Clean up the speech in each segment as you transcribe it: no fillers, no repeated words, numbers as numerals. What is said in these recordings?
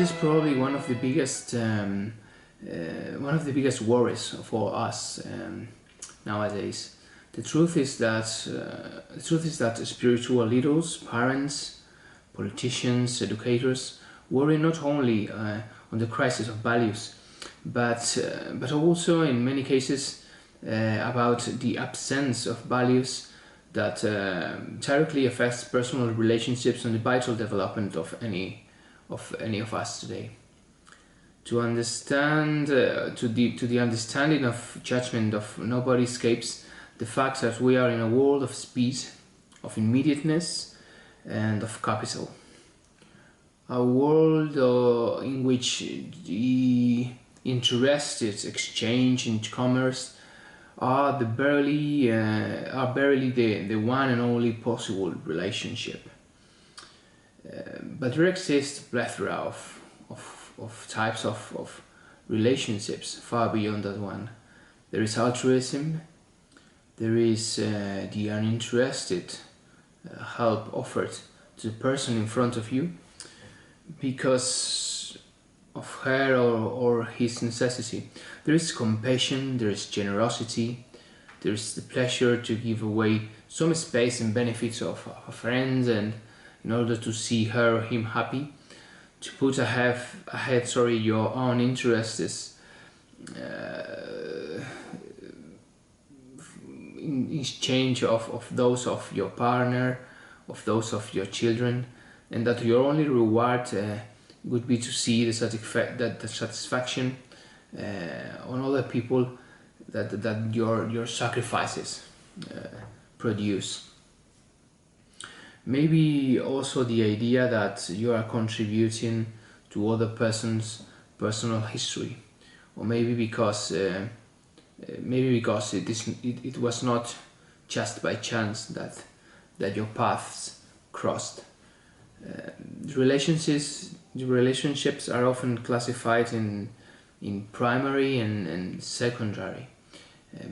is probably one of the biggest worries for us nowadays. The truth is that spiritual leaders, parents, politicians, educators worry not only on the crisis of values, but also in many cases about the absence of values that directly affects personal relationships and the vital development of any of us today. To understand, to the understanding of judgment of nobody escapes the fact that we are in a world of speed, of immediateness, and of capital. A world in which the interested exchange in commerce are barely the one and only possible relationship. But there exists a plethora of types of relationships far beyond that one. There is altruism, there is the uninterested help offered to the person in front of you because of her or his necessity. There is compassion, there is generosity, there is the pleasure to give away some space and benefits of a friend, and in order to see her or him happy, to put ahead your own interests in exchange of those of your partner, of those of your children, and that your only reward would be to see the satisfaction on other people that your sacrifices produce. Maybe also the idea that you are contributing to other person's personal history, or maybe because it was not just by chance that your paths crossed. The relationships are often classified in primary and secondary,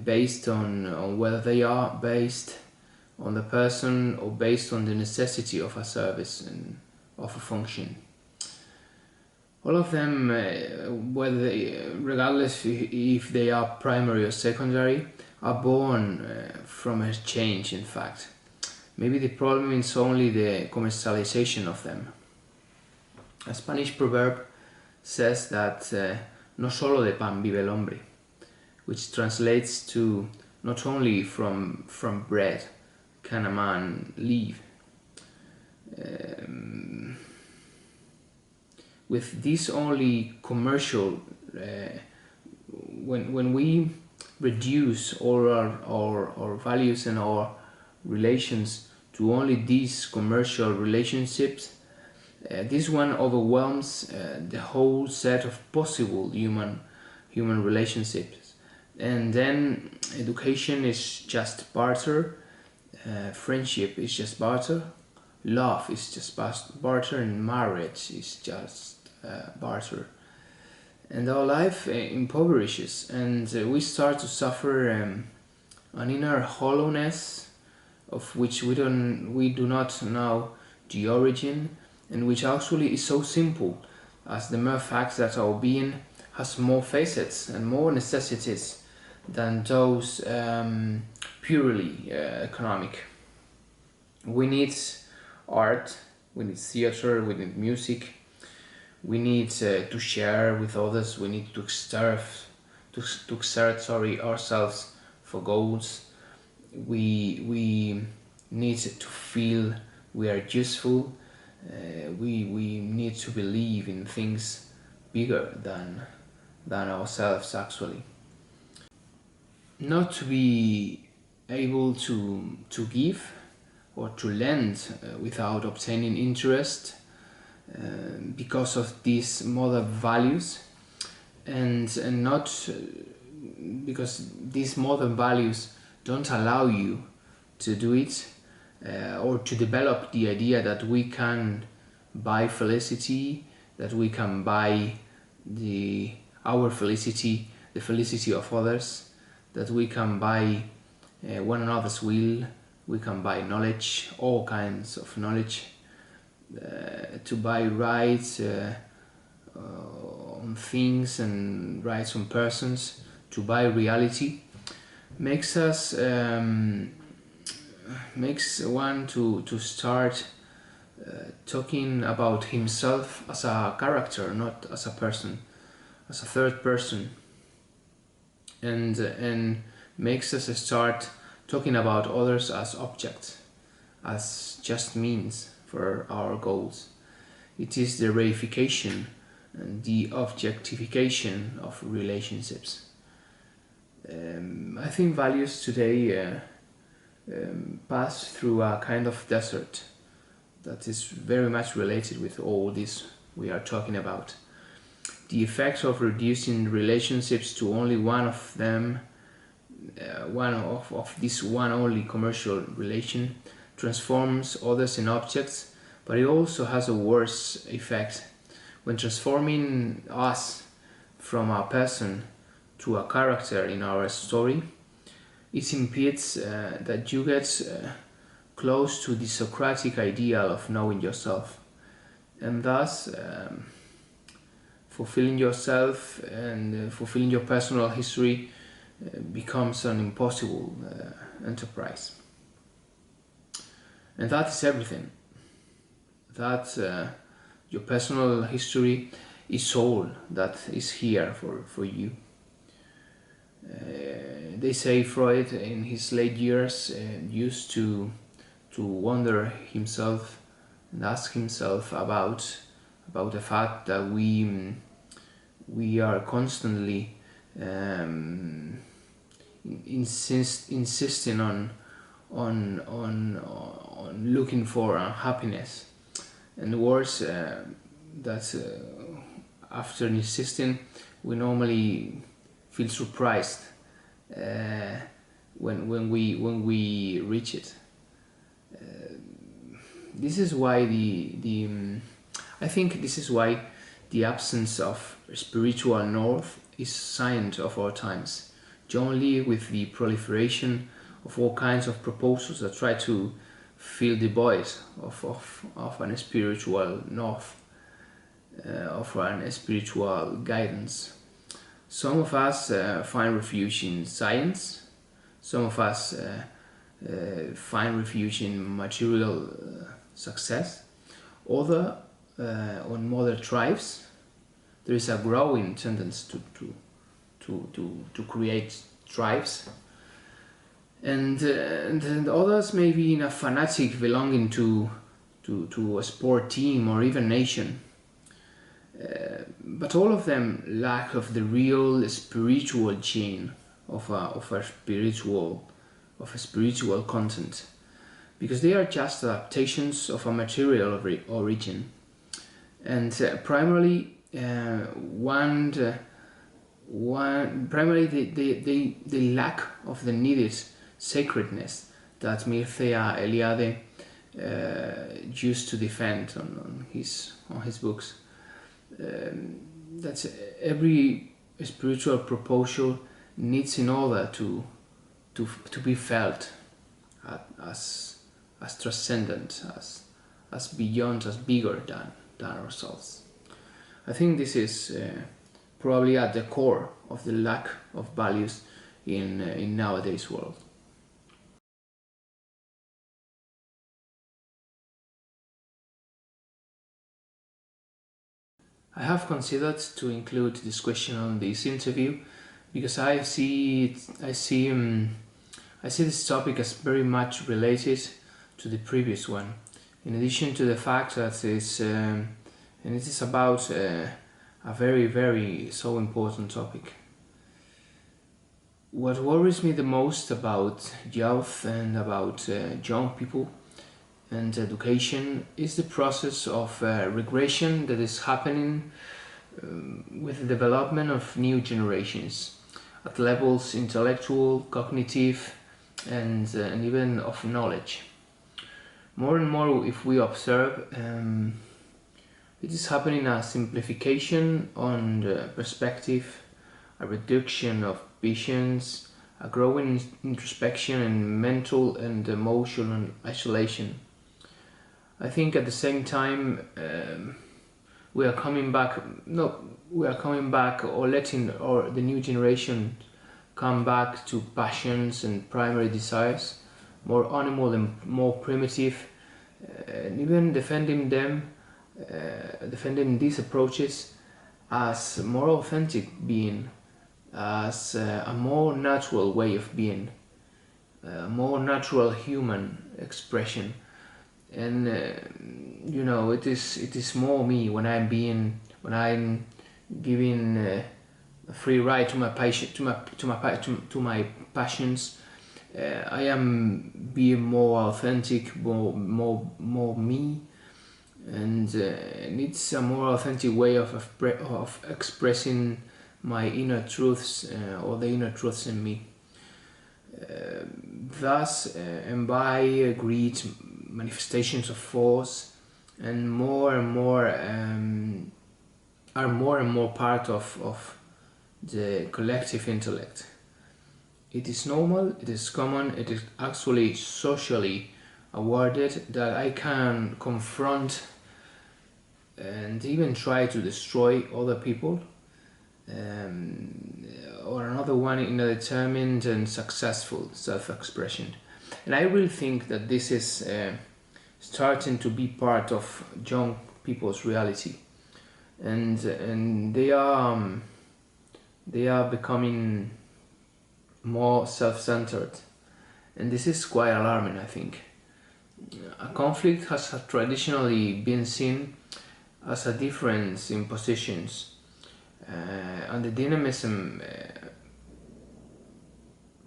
based on whether they are based on the person or based on the necessity of a service and of a function. All of them, regardless if they are primary or secondary, are born from a change, in fact. Maybe the problem is only the commercialization of them. A Spanish proverb says that no solo de pan vive el hombre, which translates to not only from bread can a man live. With this only commercial, when we reduce all our values and our relations to only these commercial relationships, this one overwhelms the whole set of possible human relationships, and then education is just barter, friendship is just barter, love is just barter, and marriage is just barter, and our life impoverishes, and we start to suffer an inner hollowness of which we do not know the origin, and which actually is so simple as the mere fact that our being has more facets and more necessities than those purely economic. We need art, we need theater, we need music, we need to share with others, we need to exert ourselves for goals. We need to feel we are useful. We need to believe in things bigger than ourselves, actually. Not to be able to give or to lend without obtaining interest because of these modern values, and not because these modern values don't allow you to do it, or to develop the idea that we can buy felicity, that we can buy our felicity, the felicity of others, that we can buy one another's will, we can buy knowledge, all kinds of knowledge, to buy rights, things and rights on persons to buy reality makes us makes one to start talking about himself as a character, not as a person, as a third person, and makes us start talking about others as objects, as just means for our goals. It is the reification and the objectification of relationships. I think values today pass through a kind of desert that is very much related with all this we are talking about. The effect of reducing relationships to only one of them, one of this one only commercial relation, transforms others in objects, but it also has a worse effect. When transforming us from a person to a character in our story, it impedes that you get close to the Socratic ideal of knowing yourself, and thus fulfilling yourself and fulfilling your personal history becomes an impossible enterprise. And that is everything. That your personal history is all that is here for you. They say Freud in his late years used to wonder himself and ask himself about the fact that we are constantly insisting on looking for happiness, and worse that after insisting we normally feel surprised when we reach it. This is why I think this is why the absence of spiritual north is sign of our times. Only with the proliferation of all kinds of proposals that try to fill the void of an spiritual north, of an spiritual guidance. Some of us find refuge in science, some of us find refuge in material success, other on mother tribes. There is a growing tendency to create tribes, and others maybe in a fanatic belonging to a sport team or even nation. But all of them lack of the real spiritual chain of a spiritual content, because they are just adaptations of a material origin, and primarily they lack of the needed sacredness that Mircea Eliade used to defend on his books. That every spiritual proposal needs in order to be felt as transcendent, as beyond, as bigger than ourselves. I think this is probably at the core of the lack of values in nowadays world. I have considered to include this question on this interview because I see this topic as very much related to the previous one. In addition to the fact that it is about a very, very so important topic. What worries me the most about youth and about young people and education is the process of regression that is happening with the development of new generations at levels intellectual, cognitive, and even of knowledge. More and more, if we observe, it is happening a simplification on the perspective, a reduction of visions, a growing introspection and mental and emotional isolation. I think at the same time we are coming back, no, we are coming back, or letting or the new generation come back to passions and primary desires, more animal and more primitive, and even defending these approaches as more authentic being, as a more natural way of being, a more natural human expression. And it is more me when I'm giving a free ride to my passion, to my passions. I am being more authentic, more me, and it's a more authentic way of expressing my inner truths, or the inner truths in me. Thus, and by greed, manifestations of force, and more are more and more part of the collective intellect. It is normal, it is common, it is actually socially awarded that I can confront and even try to destroy other people, or another one in a determined and successful self-expression. And I really think that this is starting to be part of young people's reality, and they are becoming more self-centered, and this is quite alarming. I think a conflict has traditionally been seen as a difference in positions, and the dynamism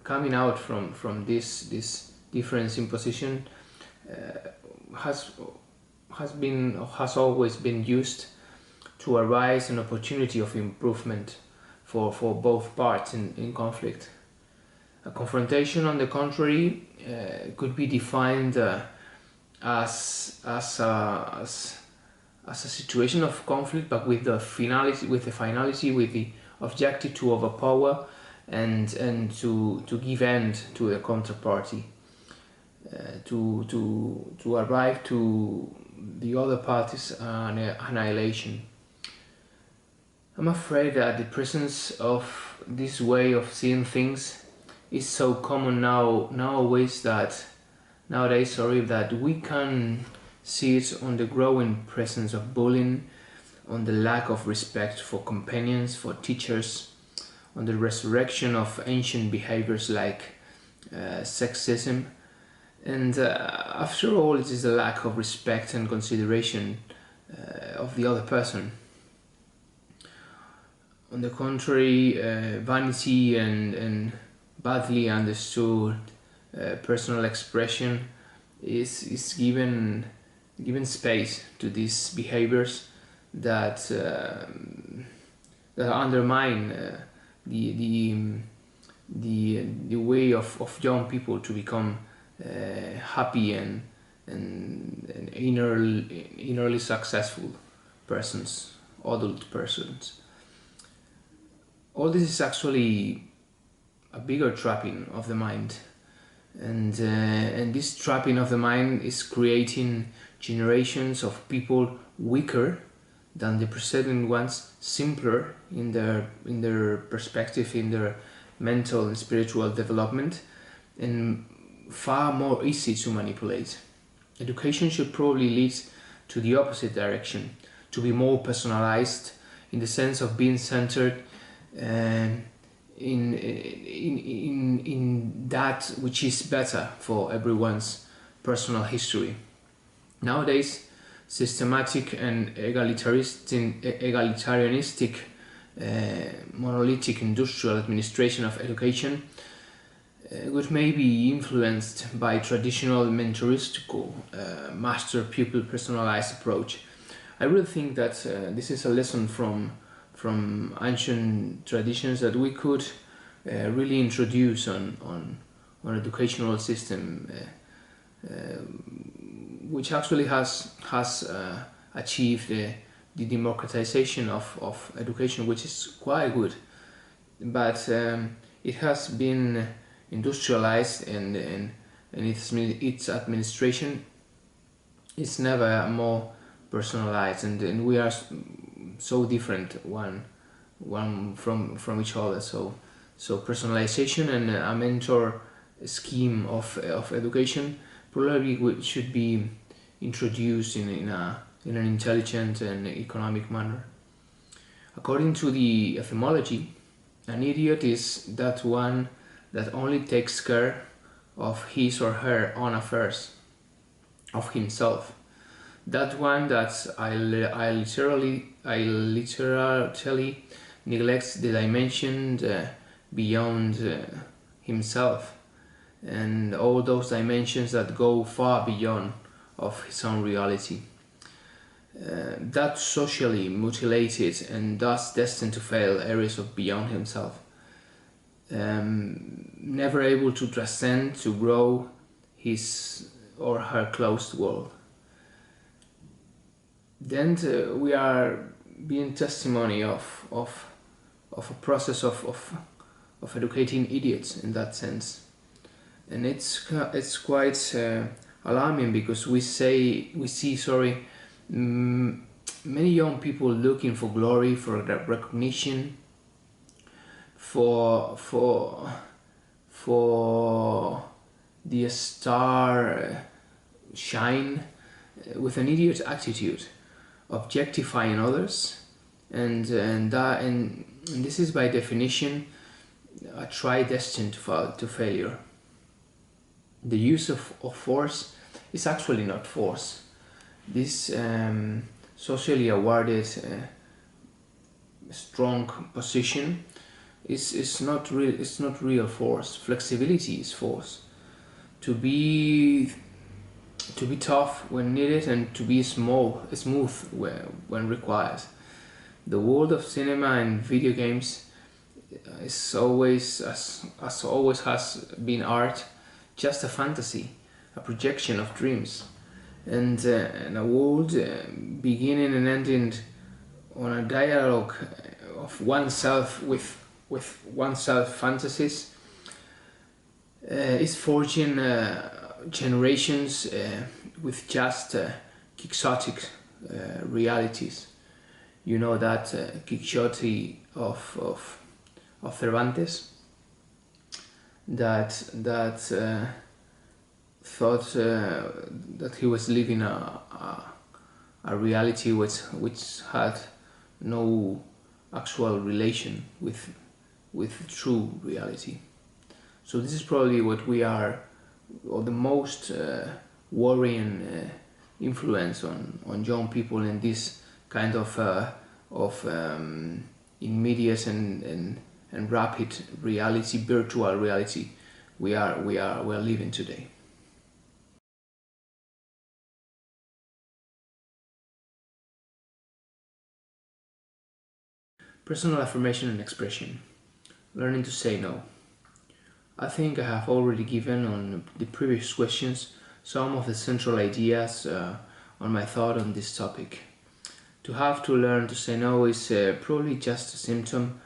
coming out from this difference in position has always been used to arise an opportunity of improvement for both parts in conflict. A confrontation, on the contrary, could be defined as a situation of conflict, but with the finality, with the objective to overpower and to give end to the counterparty, to arrive to the other party's annihilation. I'm afraid that the presence of this way of seeing things is so common nowadays that we can see it on the growing presence of bullying, on the lack of respect for companions, for teachers, on the resurrection of ancient behaviors like sexism, and after all, it is a lack of respect and consideration of the other person. On the contrary, vanity and badly understood personal expression is given space to these behaviors that undermine the way of young people to become happy and innerly successful persons, adult persons. All this is actually a bigger trapping of the mind, and this trapping of the mind is creating generations of people weaker than the preceding ones, simpler in their perspective, in their mental and spiritual development, and far more easy to manipulate. Education should probably lead to the opposite direction, to be more personalized, in the sense of being centered in that which is better for everyone's personal history. Nowadays, systematic and egalitarianistic monolithic industrial administration of education which may be influenced by traditional mentoristical master-pupil personalized approach. I really think that this is a lesson from ancient traditions that we could really introduce on educational system, which actually has achieved the democratization of education, which is quite good, but it has been industrialized, and its administration is never more personalized, and we are so different one from each other. So personalization and a mentor scheme of education probably should be introduced in an intelligent and economic manner. According to the etymology, an idiot is that one that only takes care of his or her own affairs, of himself. That one that I literally neglects the dimension beyond himself, and all those dimensions that go far beyond of his own reality. That socially mutilated and thus destined to fail areas of beyond himself, never able to transcend, to grow his or her closed world. Then we are being testimony of a process of educating idiots in that sense, and it's quite alarming because we see many young people looking for glory, for recognition, for the star shine, with an idiot attitude, objectifying others, and this is by definition a try destined to failure. The use of force is actually not force. This socially awarded strong position is not real. It's not real force. Flexibility is force. To be tough when needed and to be smooth when required. The world of cinema and video games is always, as always has been art, just a fantasy, a projection of dreams, and a world beginning and ending on a dialogue of oneself with oneself fantasies is forging generations with just quixotic realities. You know that Quixote of Cervantes that thought that he was living a reality which had no actual relation with true reality. So this is probably what we are, or the most worrying influence on young people in this kind of immediate and rapid reality, virtual reality we are living today. Personal affirmation and expression. Learning to say no. I think I have already given on the previous questions some of the central ideas on my thought on this topic. To have to learn to say no is probably just a symptom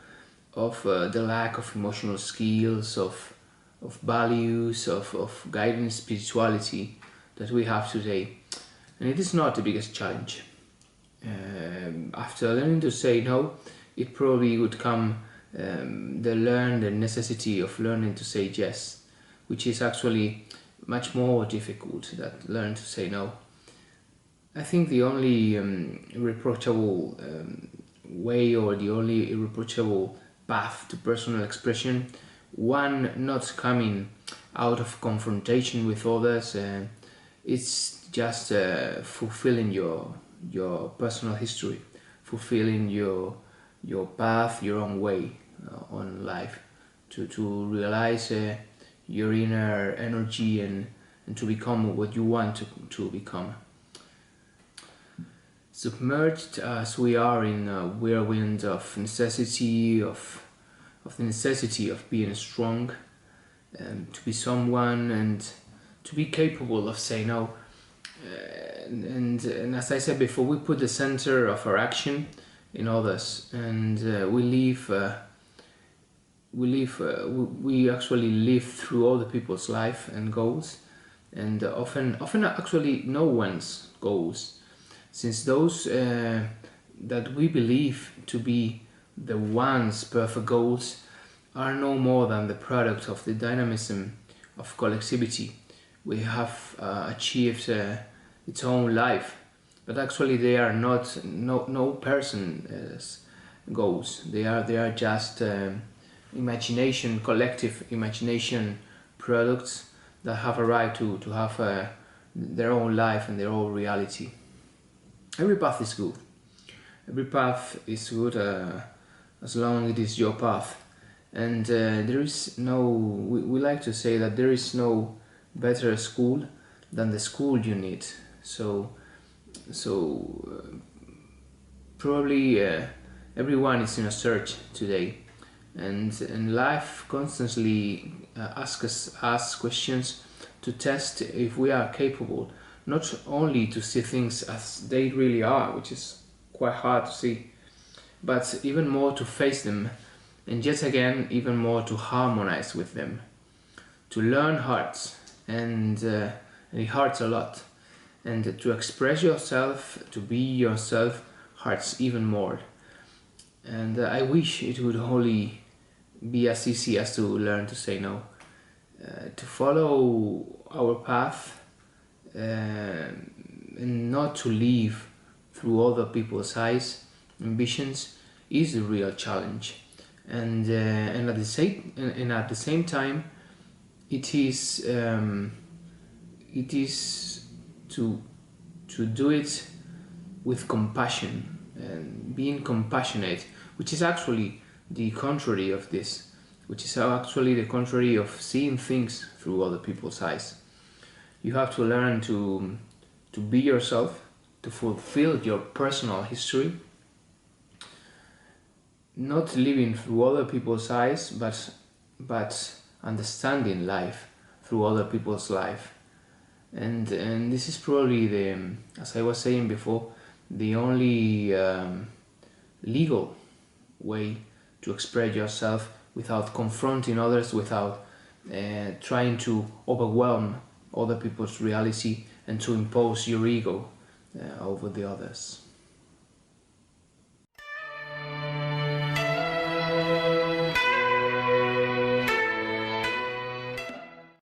of the lack of emotional skills, of values, of guiding spirituality that we have today. And it is not the biggest challenge. After learning to say no, it probably would come the necessity of learning to say yes, which is actually much more difficult than learn to say no. I think the only irreproachable way, or the only irreproachable path to personal expression, one not coming out of confrontation with others, it's just fulfilling your personal history, fulfilling your path, your own way on life, to realize your inner energy and to become what you want to become. Submerged as we are in a whirlwind of necessity, of the necessity of being strong, to be someone and to be capable of saying no. And as I said before, we put the center of our action in others, and we actually live through other people's life and goals, and often actually no one's goals, since those that we believe to be the one's perfect goals are no more than the product of the dynamism of collectivity. We have achieved its own life, but actually they are not no person's goals. They are just imagination, collective imagination products that have a right to have their own life and their own reality. Every path is good. Every path is good as long as it is your path. And there is no, we like to say that there is no better school than the school you need. So probably everyone is in a search today, and life constantly asks questions to test if we are capable, not only to see things as they really are, which is quite hard to see, but even more to face them, and yet again even more to harmonize with them. To learn hurts, and it hurts a lot, and to express yourself, to be yourself, hurts even more. And I wish it would only be as easy as to learn to say no, to follow our path, and not to live through other people's eyes, ambitions, is the real challenge. And at the same time, it is to do it with compassion and being compassionate, which is actually the contrary of this, which is actually the contrary of seeing things through other people's eyes. You have to learn to be yourself, to fulfill your personal history, not living through other people's eyes, but understanding life through other people's life. And this is probably the, as I was saying before, the only legal way to express yourself without confronting others, without trying to overwhelm other people's reality and to impose your ego over the others.